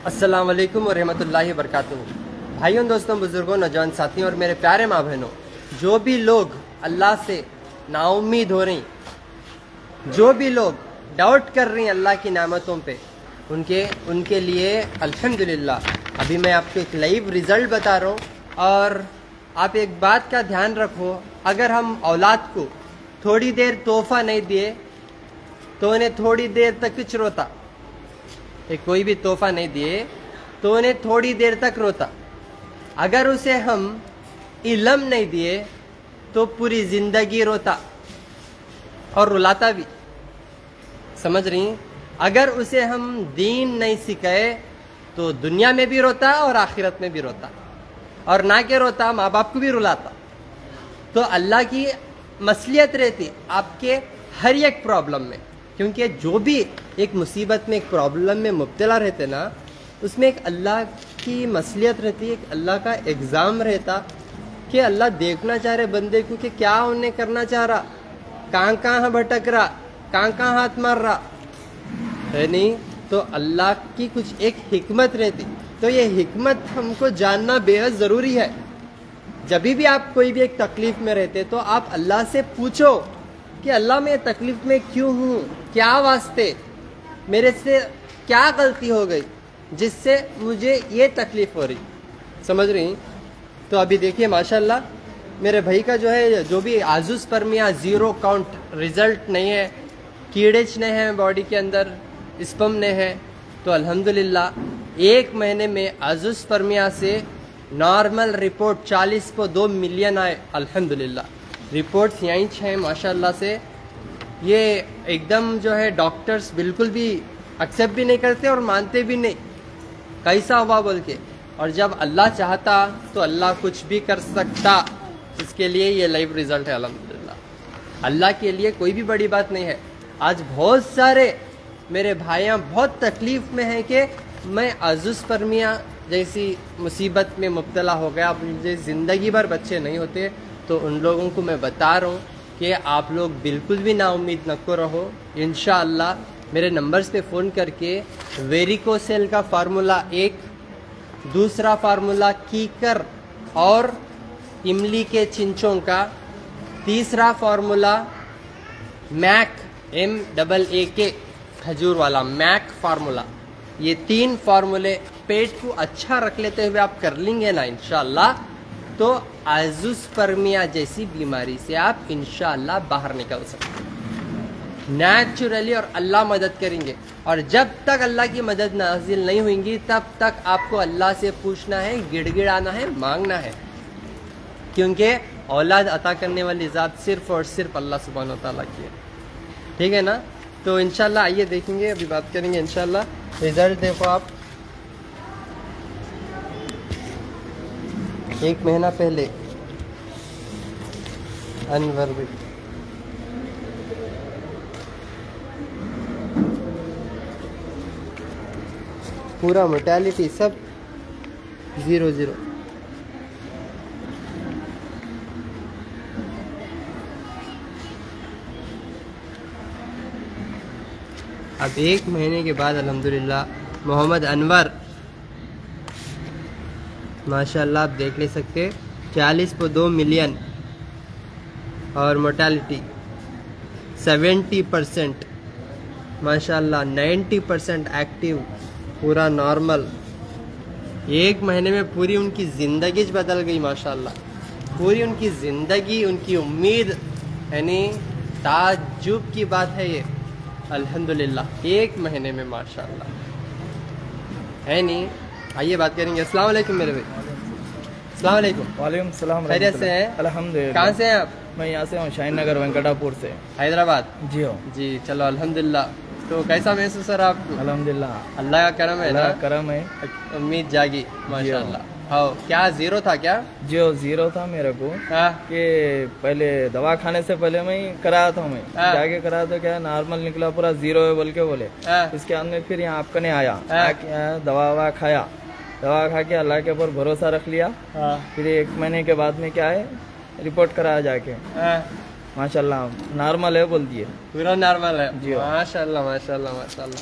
السلام علیکم ورحمۃ اللہ وبرکاتہ۔ بھائیوں، دوستوں، بزرگوں، نوجوان ساتھیوں اور میرے پیارے ماں بہنوں، جو بھی لوگ اللہ سے نا امید ہو رہی، جو بھی لوگ ڈاؤٹ کر رہی ہیں اللہ کی نعمتوں پہ، ان کے لیے الحمدللہ ابھی میں آپ کو ایک لائیو رزلٹ بتا رہا ہوں۔ اور آپ ایک بات کا دھیان رکھو، اگر ہم اولاد کو تھوڑی دیر تحفہ نہیں دیے تو انہیں تھوڑی دیر تک کچھ روتا، کوئی بھی تحفہ نہیں دیے تو انہیں تھوڑی دیر تک روتا۔ اگر اسے ہم علم نہیں دیے تو پوری زندگی روتا اور رلاتا بھی، سمجھ رہی ہیں؟ اگر اسے ہم دین نہیں سکھائے تو دنیا میں بھی روتا اور آخرت میں بھی روتا، اور نہ کہ روتا ماں باپ کو بھی رلاتا۔ تو اللہ کی مصلیت رہتی آپ کے ہر ایک پرابلم میں، کیونکہ جو بھی ایک مصیبت میں، ایک پرابلم میں مبتلا رہتے نا، اس میں ایک اللہ کی مصلیت رہتی، ایک اللہ کا ایگزام رہتا کہ اللہ دیکھنا چاہ رہے بندے کو کہ کیا انہیں کرنا چاہ رہا، کہاں کہاں بھٹک رہا، کہاں کہاں ہاتھ مار رہا ہے نہیں۔ تو اللہ کی کچھ ایک حکمت رہتی، تو یہ حکمت ہم کو جاننا بے حد ضروری ہے۔ جب بھی آپ کوئی بھی ایک تکلیف میں رہتے تو آپ اللہ سے پوچھو کہ اللہ میں تکلیف میں کیوں ہوں، کیا واسطے، میرے سے کیا غلطی ہو گئی جس سے مجھے یہ تکلیف ہو رہی، سمجھ رہی؟ تو ابھی دیکھیے ماشاءاللہ میرے بھائی کا جو بھی آزوسپرمیا 0 کاؤنٹ رزلٹ نہیں ہے، کیڑےچ نہیں ہے باڈی کے اندر، اسپم نہیں ہے، تو الحمدللہ 1 مہینے میں آزوسپرمیا سے نارمل رپورٹ 40.2 ملین آئے، الحمدللہ۔ رپورٹس یہیں ہیں ماشاءاللہ سے۔ یہ ایک دم ڈاکٹرز بالکل بھی ایکسیپٹ بھی نہیں کرتے اور مانتے بھی نہیں کیسا ہوا بول کے، اور جب اللہ چاہتا تو اللہ کچھ بھی کر سکتا۔ اس کے لیے یہ لائیو رزلٹ ہے الحمدللہ۔ اللہ کے لیے کوئی بھی بڑی بات نہیں ہے۔ آج بہت سارے میرے بھائیاں بہت تکلیف میں ہیں کہ میں آزوسپرمیا جیسی مصیبت میں مبتلا ہو گیا، مجھے زندگی بھر بچے نہیں ہوتے۔ تو ان لوگوں کو میں بتا رہا ہوں کہ آپ لوگ بالکل بھی نا امید نہ کو رہو، انشاءاللہ میرے نمبرز پہ فون کر کے ویریکوسیل کا فارمولا 1، دوسرا فارمولا کیکر اور املی کے چنچوں کا، تیسرا فارمولا میک MAAK کھجور والا میک فارمولا، یہ 3 فارمولے پیٹ کو اچھا رکھ لیتے ہوئے آپ کر لیں گے نا انشاءاللہ، تو آزوسپرمیا جیسی بیماری سے آپ انشاءاللہ باہر نکل سکتے ہیں نیچرلی، اور اللہ مدد کریں گے۔ اور جب تک اللہ کی مدد نازل نہیں ہوئیں گی تب تک آپ کو اللہ سے پوچھنا ہے، گڑ گڑانا ہے، مانگنا ہے، کیونکہ اولاد عطا کرنے والی ذات صرف اور صرف اللہ سبحانہ و تعالیٰ کی ہے، ٹھیک ہے نا؟ تو انشاءاللہ آئیے دیکھیں گے، ابھی بات کریں گے انشاءاللہ۔ رزلٹ دیکھو آپ، 1 مہینہ پہلے انور بھی پورا موٹیلٹی سب 0. اب 1 مہینے کے بعد الحمدللہ محمد انور ماشاءاللہ آپ دیکھ لے سکتے 40.2 ملین، اور موٹیلٹی 70%، ماشاءاللہ 90% ایکٹیو، پورا نارمل۔ 1 مہینے میں پوری ان کی زندگی بدل گئی ماشاءاللہ، پوری ان کی زندگی، ان کی امید، یعنی تعجب کی بات ہے یہ الحمدللہ 1 مہینے میں ماشاءاللہ، ہے نہیں؟ آئیے بات کریں گے۔ السلام علیکم میرے بھائی۔ السلام علیکم۔ وعلیکم السلام، خیریت سے ہیں؟ الحمدللہ۔ کہاں سے ہیں آپ؟ میں یہاں سے ہوں، شاہین نگر، وینکٹا پور سے، حیدرآباد۔ جی ہو جی چلو الحمدللہ۔ تو کیسا محسوس ہو رہا آپ کو؟ الحمدللہ، اللہ کا کرم ہے نا، اللہ کا کرم ہے۔ امید جاگی ماشاءاللہ۔ ہاں، کیا 0 تھا کیا؟ جی ہو، 0 تھا میرے کو، ہاں کہ پہلے دوا کھانے سے پہلے میں ہی کرایا تھا، میں ہاں۔ جا کے کرایا تو کیا نارمل نکلا، پورا 0 ہے بول کے بولے۔ ہاں اس کے بعد میں پھر یہاں آپ کا نہیں آیا، ہاں۔ دوا ووا کھایا، دوا کھا کے اللہ کے اوپر بھروسہ رکھ لیا۔ ہاں پھر 1 مہینے کے بعد میں کیا ہے، رپورٹ کرایا جا کے، ہاں، ماشاءاللہ نارمل ہے بول دیے۔ پورا نارمل ہے، جی ہاں۔ ماشاءاللہ ماشاءاللہ ماشاءاللہ۔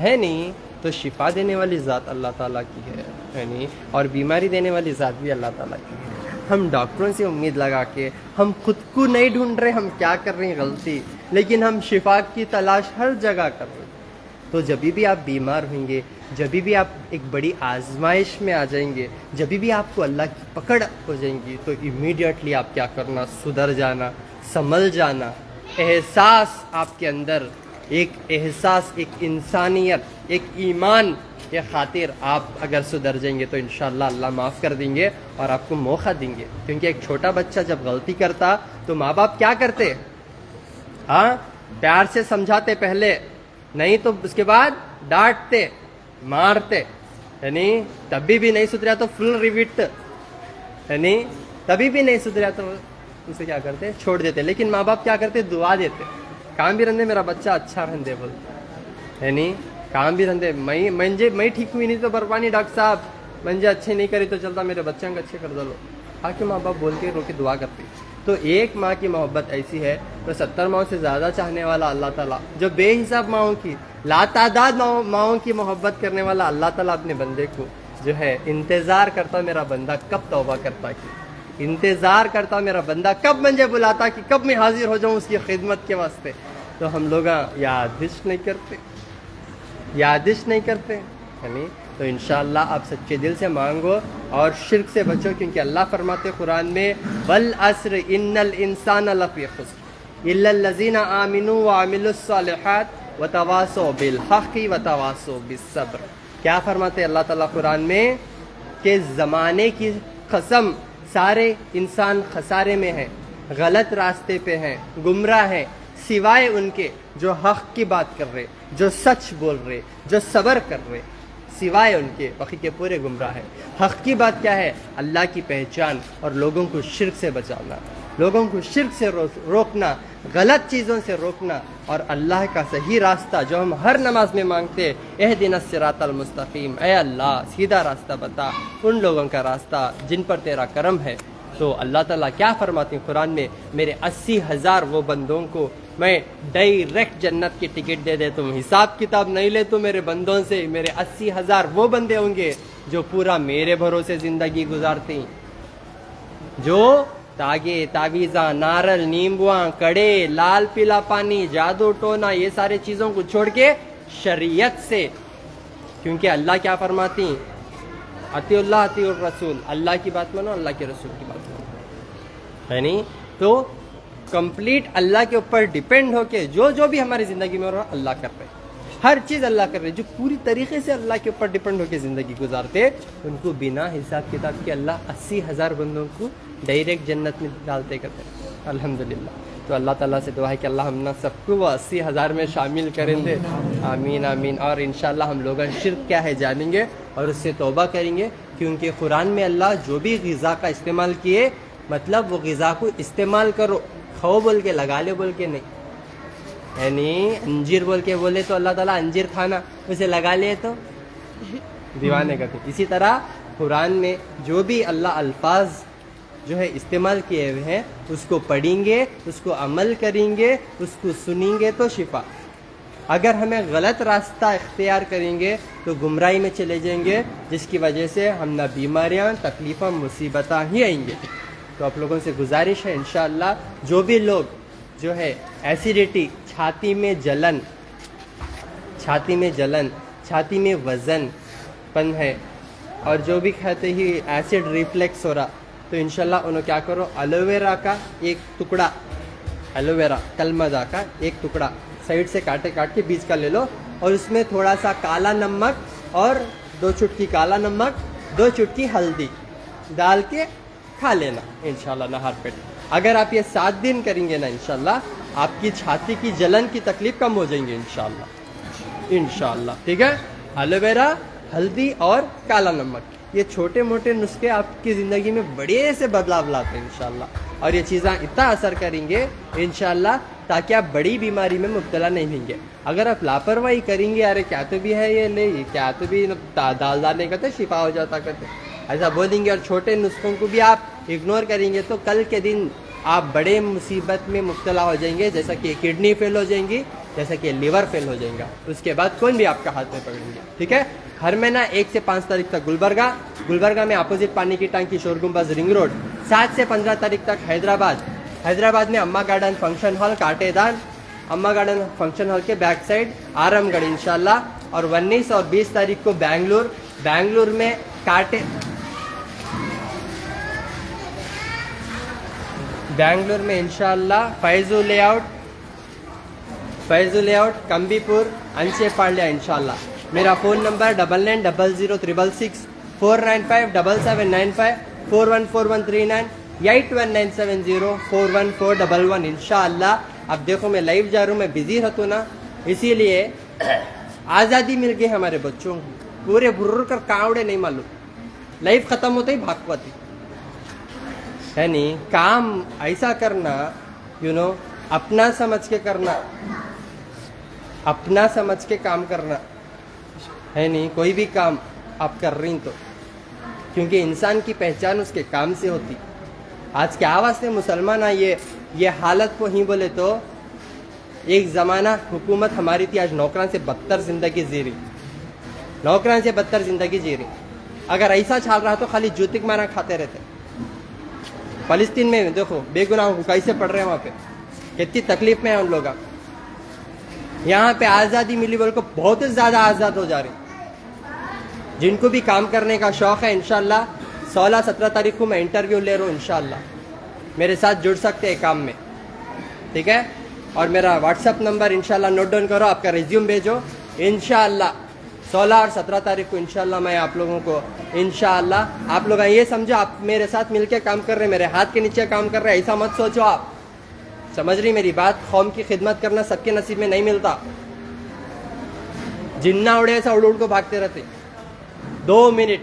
ہے نہیں تو شفا دینے والی ذات اللہ تعالیٰ کی ہے نہیں، اور بیماری دینے والی ذات بھی اللہ تعالیٰ کی ہے۔ ہم ڈاکٹروں سے امید لگا کے ہم خود کو نہیں ڈھونڈ رہے ہم کیا کر رہے ہیں غلطی، لیکن ہم شفا کی تلاش ہر جگہ کر رہے ہیں۔ تو جب بھی آپ بیمار ہوئیں گے، جب بھی آپ ایک بڑی آزمائش میں آ جائیں گے، جب بھی آپ کو اللہ کی پکڑ ہو جائیں گی، تو امیڈیٹلی آپ کیا کرنا، سدھر جانا، سنبھل جانا، احساس آپ کے اندر ایک احساس، ایک انسانیت، ایک ایمان کے خاطر آپ اگر سدھر جائیں گے تو انشاءاللہ اللہ معاف کر دیں گے اور آپ کو موقع دیں گے۔ کیونکہ ایک چھوٹا بچہ جب غلطی کرتا تو ماں باپ کیا کرتے؟ ہاں، پیار سے سمجھاتے پہلے، نہیں تو اس کے بعد ڈانٹتے، مارتے، یعنی تبھی بھی نہیں سدھرا تو فل ریوٹ، یعنی تبھی بھی نہیں سدھرا تو اسے کیا کرتے؟ چھوڑ دیتے۔ لیکن ماں باپ کیا کرتے؟ دعا دیتے، کام بھی رندے میرا بچہ اچھا رندے بولتے، یعنی کام بھی رندے میں ٹھیک ہوئی نہیں تو برپانی ڈاکٹر صاحب منجے اچھے نہیں کری تو چلتا میرے بچوں کو اچھے کر دو، آ کے ماں باپ بول کے رو کے دعا کرتے۔ تو ایک ماں کی محبت ایسی ہے تو 70 ماؤں سے زیادہ چاہنے والا اللہ تعالیٰ، جو بے حساب ماؤں کی، لاتعداد ماؤں کی محبت کرنے والا اللہ تعالیٰ اپنے بندے کو جو ہے انتظار کرتا میرا بندہ کب توبہ کرتا کی، انتظار کرتا میرا بندہ کب مجھے بلاتا کہ کب میں حاضر ہو جاؤں اس کی خدمت کے واسطے۔ تو ہم لوگ یادش نہیں کرتے یعنی تو انشاءاللہ آپ سچے دل سے مانگو اور شرک سے بچو، کیونکہ اللہ فرماتے قرآن میں والعصر ان الانسان لفی خسر الا الذین آمنوا وعملوا الصالحات وتواصوا بالحق وتواصوا بالصبر۔ کیا فرماتے اللہ تعالیٰ قرآن میں کہ زمانے کی قسم سارے انسان خسارے میں ہیں، غلط راستے پہ ہیں، گمراہ ہیں، سوائے ان کے جو حق کی بات کر رہے، جو سچ بول رہے، جو صبر کر رہے، سوائے ان کے باقی کے پورے گمراہ ہیں۔ حق کی بات کیا ہے؟ اللہ کی پہچان اور لوگوں کو شرک سے بچانا، لوگوں کو شرک سے روکنا، غلط چیزوں سے روکنا، اور اللہ کا صحیح راستہ جو ہم ہر نماز میں مانگتے، اہدنا الصراط المستقیم، اے اللہ سیدھا راستہ بتا، ان لوگوں کا راستہ جن پر تیرا کرم ہے۔ تو اللہ تعالیٰ کیا فرماتے ہیں قرآن میں؟ میرے 80,000 وہ بندوں کو میں ڈائریکٹ جنت کی ٹکٹ دے دیتا ہوں، حساب کتاب نہیں لے تو میرے بندوں سے میرے 80,000 وہ بندے ہوں گے جو پورا میرے بھروسے زندگی گزارتے ہیں، جو تاگے، تعویذاں، نارل، نیمبواں، کڑے، لال پیلا پانی، جادو ٹونا، یہ سارے چیزوں کو چھوڑ کے شریعت سے، کیونکہ اللہ کیا فرماتی ہیں؟ اطیع اللہ اطیع الرسول، اللہ کی بات مانو، اللہ کے رسول کی بات مانو، یعنی تو کمپلیٹ اللہ کے اوپر ڈیپینڈ ہو کے جو بھی ہماری زندگی میں ہو رہا اللہ کر رہے، ہر چیز اللہ کر رہے، جو پوری طریقے سے اللہ کے اوپر ڈیپینڈ ہو کے زندگی گزارتے، ان کو بنا حساب کتاب کے اللہ 80,000 بندوں کو ڈائریکٹ جنت میں ڈالتے کرتے الحمدللہ۔ تو اللہ تعالیٰ سے دعا ہے کہ اللہ ہم سب کو وہ 80,000 میں شامل کریں دے، آمین آمین۔ اور انشاءاللہ ہم لوگ شرک کیا ہے جانیں گے اور اس سے توبہ کریں گے، کیونکہ قرآن میں اللہ جو بھی غذا کا استعمال کیے، مطلب وہ غذا کو استعمال کرو، کھاؤ بول کے، لگا لے بول کے نہیں، یعنی انجیر بول کے بولے تو اللہ تعالیٰ انجیر کھانا، اسے لگا لے تو دیوانے کرتے۔ اسی طرح قرآن میں جو بھی اللہ الفاظ جو ہے استعمال کیے ہوئے ہیں اس کو پڑھیں گے، اس کو عمل کریں گے، اس کو سنیں گے تو شفا۔ اگر ہمیں غلط راستہ اختیار کریں گے تو گمراہی میں چلے جائیں گے، جس کی وجہ سے ہم نہ بیماریاں، تکلیفیں، مصیبتیں ہی آئیں گے۔ تو آپ لوگوں سے گزارش ہے انشاءاللہ جو بھی لوگ جو ہے ایسیڈیٹی، چھاتی میں جلن، چھاتی میں وزن پن ہے، اور جو بھی کھاتے ہی ایسڈ ریفلیکس ہو رہا، تو انشاءاللہ انہوں کیا کرو، ایلوویرا کا ایک ٹکڑا، ایلوویرا کلمدہ کا ایک ٹکڑا سائڈ سے کاٹ کے بیچ کا لے لو، اور اس میں تھوڑا سا کالا نمک اور 2 چٹکی کالا نمک، 2 چٹکی ہلدی ڈال کے کھا لینا انشاءاللہ نہار پیٹ۔ اگر آپ یہ 7 دن کریں گے نا انشاءاللہ آپ کی چھاتی کی جلن کی تکلیف کم ہو جائیں گے انشاءاللہ، ٹھیک ہے؟ ایلوویرا، ہلدی اور کالا نمک، یہ چھوٹے موٹے نسخے آپ کی زندگی میں بڑے سے بدلاؤ لاتے ہیں انشاءاللہ، اور یہ چیزیں اتنا اثر کریں گے انشاءاللہ تاکہ آپ بڑی بیماری میں مبتلا نہیں ہوں گے۔ اگر آپ لاپرواہی کریں گے، ارے کیا تو بھی ہے یہ نہیں، کیا تو بھی دال نہیں کرتے، شفا ہو جاتا کرتے، ایسا بولیں گے، اور چھوٹے نسخوں کو بھی آپ اگنور کریں گے تو کل کے دن آپ بڑے مصیبت میں مبتلا ہو جائیں گے، جیسا کہ کڈنی فیل ہو جائیں گی، جیسا کہ لیور فیل ہو جائے گا، اس کے بعد کون بھی آپ کا ہاتھ میں پکڑیں گے. ٹھیک ہے. ہر مہینہ 1 سے 5 تاریخ تک گلبرگہ میں اپوزٹ پانی کی ٹانکی شور گنبز رنگ روڈ. 7 سے 15 تاریخ تک حیدرآباد میں اما گارڈن فنکشن ہال کاٹے دان، اما گارڈن فنکشن ہال کے بیک سائڈ آرم گڑھ انشاءاللہ. اور 19 اور 20 تاریخ کو بینگلور میں انشاءاللہ فیضو لے آؤٹ کمبی پور انچے پالیہ انشاءاللہ. میرا فون نمبر 990066 4957795 414139 8197041411 انشاءاللہ. اب دیکھو میں لائیو جا رہا ہوں، میں بزی رہتا ہوں نا، اسی لیے آزادی مل گئی ہمارے بچوں کو. پورے برر کر کاوڑے نہیں معلوم، لائف ختم ہوتا ہی بھاگ پاتی. یعنی کام ایسا کرنا، اپنا سمجھ کے کرنا، اپنا سمجھ کے کام کرنا ہے نہیں. کوئی بھی کام آپ کر رہی تو کیونکہ انسان کی پہچان اس کے کام سے ہوتی. آج کے آواز سے مسلمان آئیے یہ حالت کو ہی بولے تو ایک زمانہ حکومت ہماری تھی، آج نوکران سے بدتر زندگی جی رہی. اگر ایسا چل رہا تو خالی جوتی کا مارا کھاتے رہتے. فلسطین میں دیکھو بے گناہوں کو کیسے پڑھ رہے ہیں، وہاں پہ کتنی تکلیف میں ہیں ان لوگ. یہاں پہ آزادی ملی بول کو بہت زیادہ آزاد ہو جا رہے. جن کو بھی کام کرنے کا شوق ہے انشاءاللہ 16-17 تاریخ کو میں انٹرویو لے رہا ہوں انشاءاللہ. میرے ساتھ جڑ سکتے ہیں کام میں. ٹھیک ہے. اور میرا واٹس ایپ نمبر انشاءاللہ نوٹ ڈاؤن کرو، آپ کا ریزیوم بھیجو. انشاءاللہ 16 اور 17 تاریخ کو انشاءاللہ میں آپ لوگوں کو انشاءاللہ، آپ لوگ یہ سمجھو آپ میرے ساتھ مل کے کام کر رہے ہیں، میرے ہاتھ کے نیچے کام کر رہے ہیں، ایسا مت سوچو. آپ سمجھ رہی میری بات؟ قوم کی خدمت کرنا سب کے نصیب میں نہیں ملتا. جنہ اڑے ایسا اڑ کو بھاگتے رہتے. 2 منٹ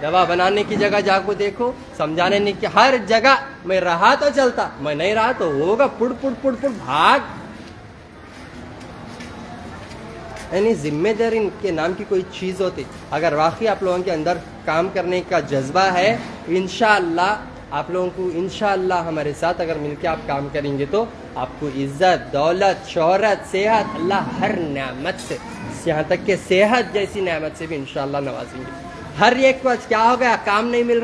دوا بنانے کی جگہ جا کو دیکھو، سمجھانے نہیں کہ ہر جگہ میں رہا تو چلتا، میں نہیں رہا تو ہوگا پڑ بھاگ. یعنی ذمہ داری کے نام کی کوئی چیز ہوتی. اگر واقعی آپ لوگوں کے اندر کام کرنے کا جذبہ ہے، انشاءاللہ آپ لوگوں کو انشاءاللہ ہمارے ساتھ اگر مل کے آپ کام کریں گے تو آپ کو عزت، دولت، شہرت، صحت، اللہ ہر نعمت سے، یہاں تک کہ صحت جیسی نعمت سے بھی انشاءاللہ نوازیں گے. ہر ایک کو کیا ہو گیا، کام نہیں مل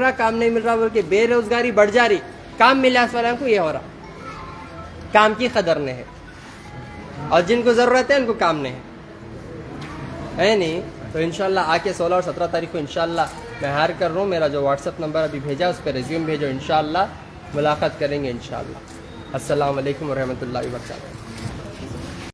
رہا بول کے بے روزگاری بڑھ جا رہی. کام ملا اس والوں کو یہ ہو رہا، کام کی قدر نہیں ہے. اور جن کو ضرورت ہے ان کو کام نہیں ہے نہیں. تو انشاءاللہ آ کے 16 اور 17 تاریخ کو انشاءاللہ میں ہائر کر رہا ہوں. میرا جو واٹس ایپ نمبر ابھی بھیجا اس پہ ریزیوم بھیجو، انشاءاللہ ملاقات کریں گے انشاءاللہ. السلام علیکم ورحمۃ اللہ وبرکاتہ.